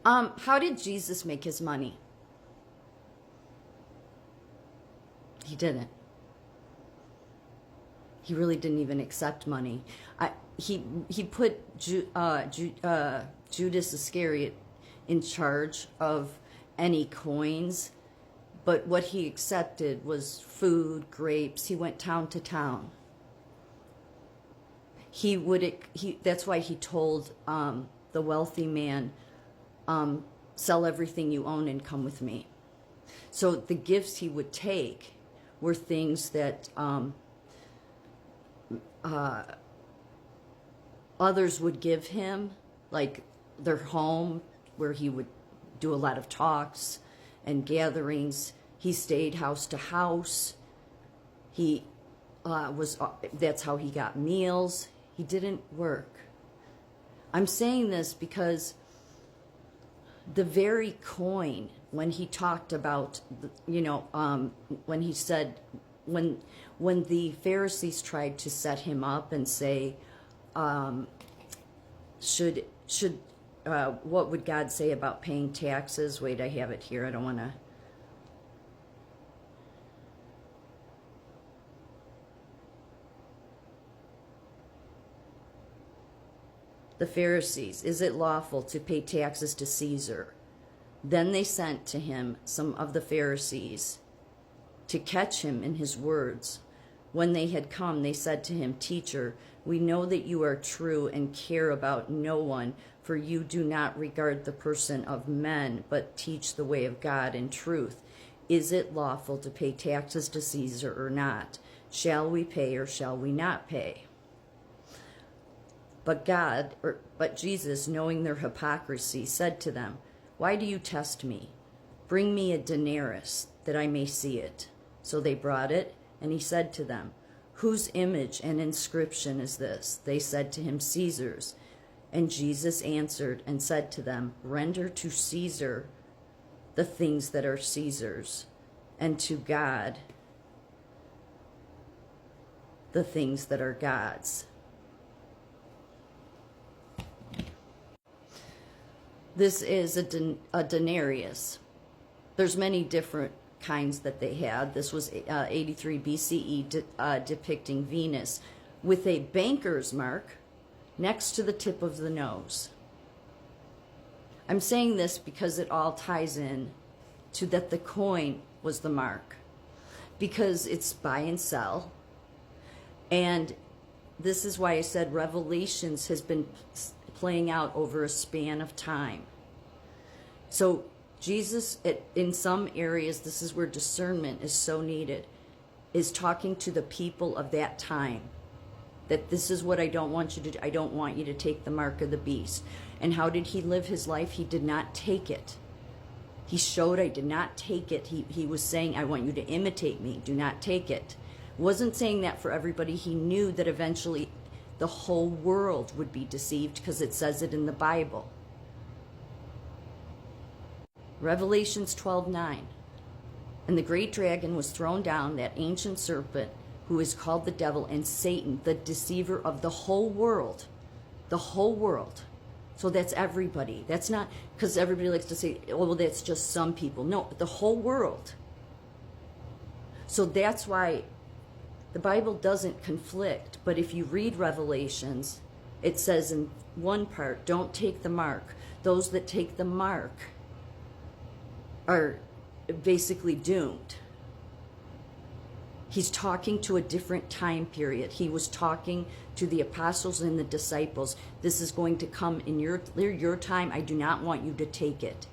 How did Jesus make his money? He didn't. He really didn't even accept money. He put Judas Iscariot in charge of any coins, but what he accepted was food, grapes. He went town to town. That's why he told the wealthy man, sell everything you own and come with me. So the gifts he would take were things that others would give him, like their home, where he would do a lot of talks and gatherings. He stayed house to house. He that's how he got meals. He didn't work. I'm saying this because the very coin, when he talked about, when he said, when the Pharisees tried to set him up and say, what would God say about paying taxes? Wait, I have it here. I don't want to. The Pharisees, is it lawful to pay taxes to Caesar? Then they sent to him some of the Pharisees to catch him in his words. When they had come, they said to him, Teacher, we know that you are true and care about no one, for you do not regard the person of men, but teach the way of God in truth. Is it lawful to pay taxes to Caesar or not? Shall we pay or shall we not pay? But Jesus, knowing their hypocrisy, said to them, Why do you test me? Bring me a denarius, that I may see it. So they brought it, and he said to them, Whose image and inscription is this? They said to him, Caesar's. And Jesus answered and said to them, Render to Caesar the things that are Caesar's, and to God the things that are God's. This is a denarius. There's many different kinds that they had. This was 83 BCE, depicting Venus with a banker's mark next to the tip of the nose. I'm saying this because it all ties in to that the coin was the mark, because it's buy and sell. And this is why I said Revelations has been playing out over a span of time. So Jesus, in some areas, this is where discernment is so needed, is talking to the people of that time, that this is what I don't want you to do. I don't want you to take the mark of the beast. And how did he live his life? He did not take it. He showed, I did not take it. He was saying, I want you to imitate me. Do not take it. Wasn't saying that for everybody. He knew that eventually the whole world would be deceived, because it says it in the Bible. Revelations 12:9. And the great dragon was thrown down, that ancient serpent, who is called the devil and Satan, the deceiver of the whole world. The whole world. So that's everybody. That's not, because everybody likes to say, oh, well, that's just some people. No, the whole world. So that's why the Bible doesn't conflict. But if you read Revelations, it says in one part, don't take the mark. Those that take the mark are basically doomed. He's talking to a different time period. He was talking to the apostles and the disciples. This is going to come in your time. I do not want you to take it.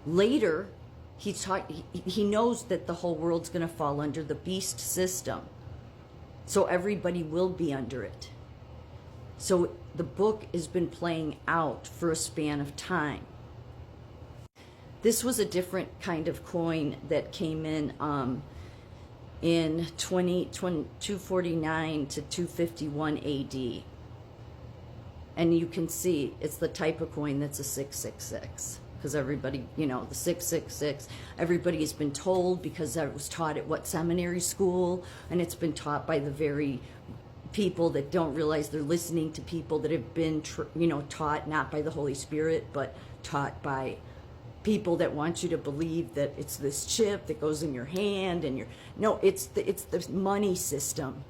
Later, he knows that the whole world's going to fall under the beast system. So everybody will be under it. So the book has been playing out for a span of time. This was a different kind of coin that came in 249 to 251 AD. And you can see it's the type of coin that's a 666. Because everybody, the 666, everybody has been told, because that was taught at what seminary school, and it's been taught by the very people that don't realize they're listening to people that have been, taught not by the Holy Spirit, but taught by people that want you to believe that it's this chip that goes in your hand and no, it's the money system.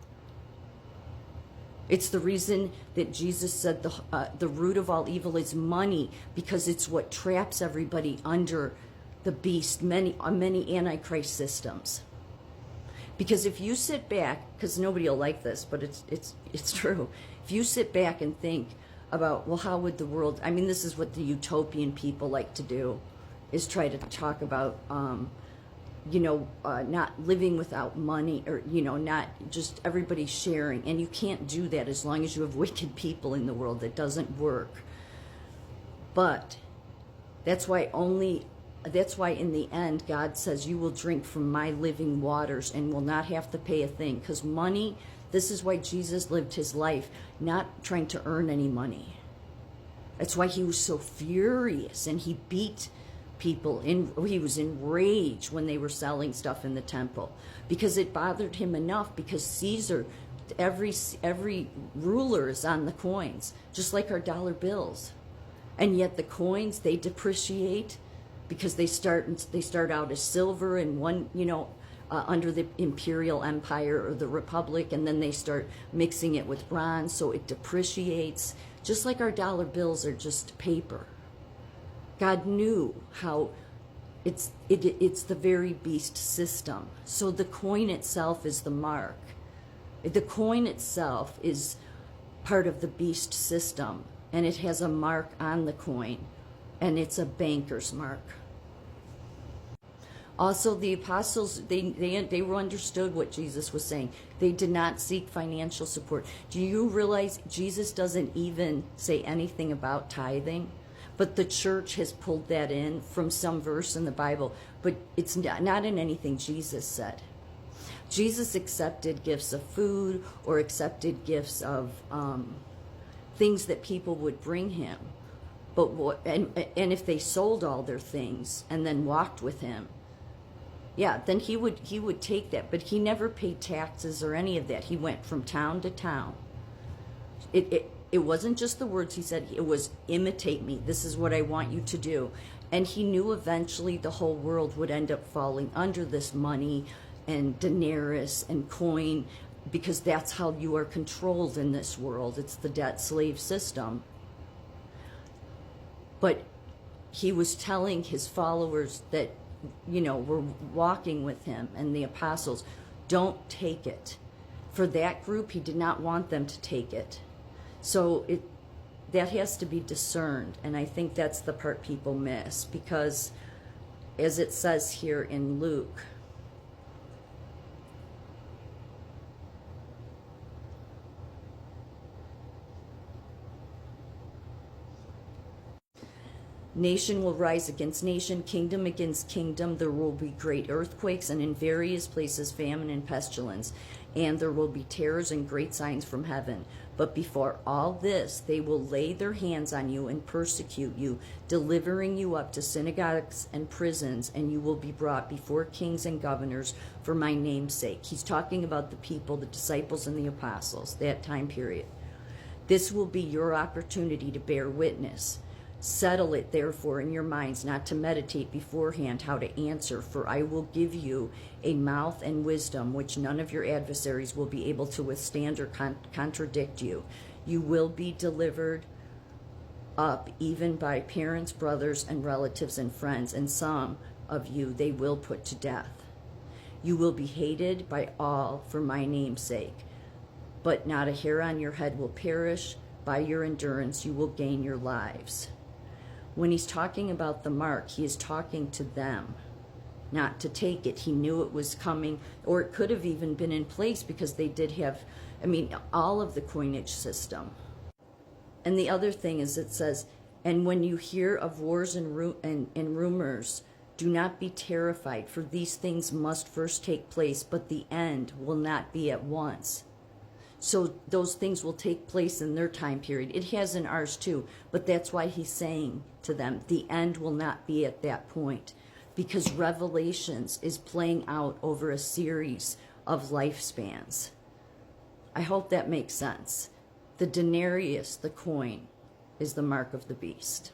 It's the reason that Jesus said the root of all evil is money, because it's what traps everybody under the beast, many antichrist systems. Because if you sit back, because nobody will like this, but it's true. If you sit back and think about, well, how would the world, I mean, this is what the utopian people like to do, is try to talk about, not living without money, or, not just everybody sharing. And you can't do that as long as you have wicked people in the world. That doesn't work. But that's why in the end, God says, you will drink from my living waters and will not have to pay a thing. Because money, this is why Jesus lived his life, not trying to earn any money. That's why he was so furious, and he beat people. He was enraged when they were selling stuff in the temple, because it bothered him enough, because Caesar, every ruler is on the coins, just like our dollar bills. And yet the coins, they depreciate, because they start out as silver and one, under the imperial empire or the republic, and then they start mixing it with bronze, so it depreciates, just like our dollar bills are just paper. God knew how it's the very beast system. So the coin itself is the mark. The coin itself is part of the beast system, and it has a mark on the coin, and it's a banker's mark. Also, the apostles, they understood what Jesus was saying. They did not seek financial support. Do you realize Jesus doesn't even say anything about tithing? But the church has pulled that in from some verse in the Bible, but it's not in anything Jesus said. Jesus accepted gifts of food or accepted gifts of things that people would bring him. But and if they sold all their things and then walked with him, yeah, then he would take that. But he never paid taxes or any of that. He went from town to town. It wasn't just the words he said. It was, imitate me. This is what I want you to do. And he knew eventually the whole world would end up falling under this money and denarius and coin, because that's how you are controlled in this world. It's the debt slave system. But he was telling his followers that, were walking with him, and the apostles, don't take it. For that group, he did not want them to take it. So that has to be discerned, and I think that's the part people miss, because as it says here in Luke, nation will rise against nation, kingdom against kingdom. There will be great earthquakes, and in various places famine and pestilence, and there will be terrors and great signs from heaven. But before all this, they will lay their hands on you and persecute you, delivering you up to synagogues and prisons, and you will be brought before kings and governors for my name's sake. He's talking about the people, the disciples and the apostles, that time period. This will be your opportunity to bear witness. Settle it, therefore, in your minds not to meditate beforehand how to answer, for I will give you a mouth and wisdom which none of your adversaries will be able to withstand or contradict you. You will be delivered up even by parents, brothers, and relatives and friends, and some of you they will put to death. You will be hated by all for my name's sake, but not a hair on your head will perish. By your endurance you will gain your lives. When he's talking about the mark, he is talking to them, not to take it. He knew it was coming, or it could have even been in place, because they did have, all of the coinage system. And the other thing is, it says, and when you hear of wars and rumors, do not be terrified, for these things must first take place, but the end will not be at once. So those things will take place in their time period. It has in ours too, but that's why he's saying to them, the end will not be at that point, because Revelations is playing out over a series of lifespans. I hope that makes sense. The denarius, the coin, is the mark of the beast.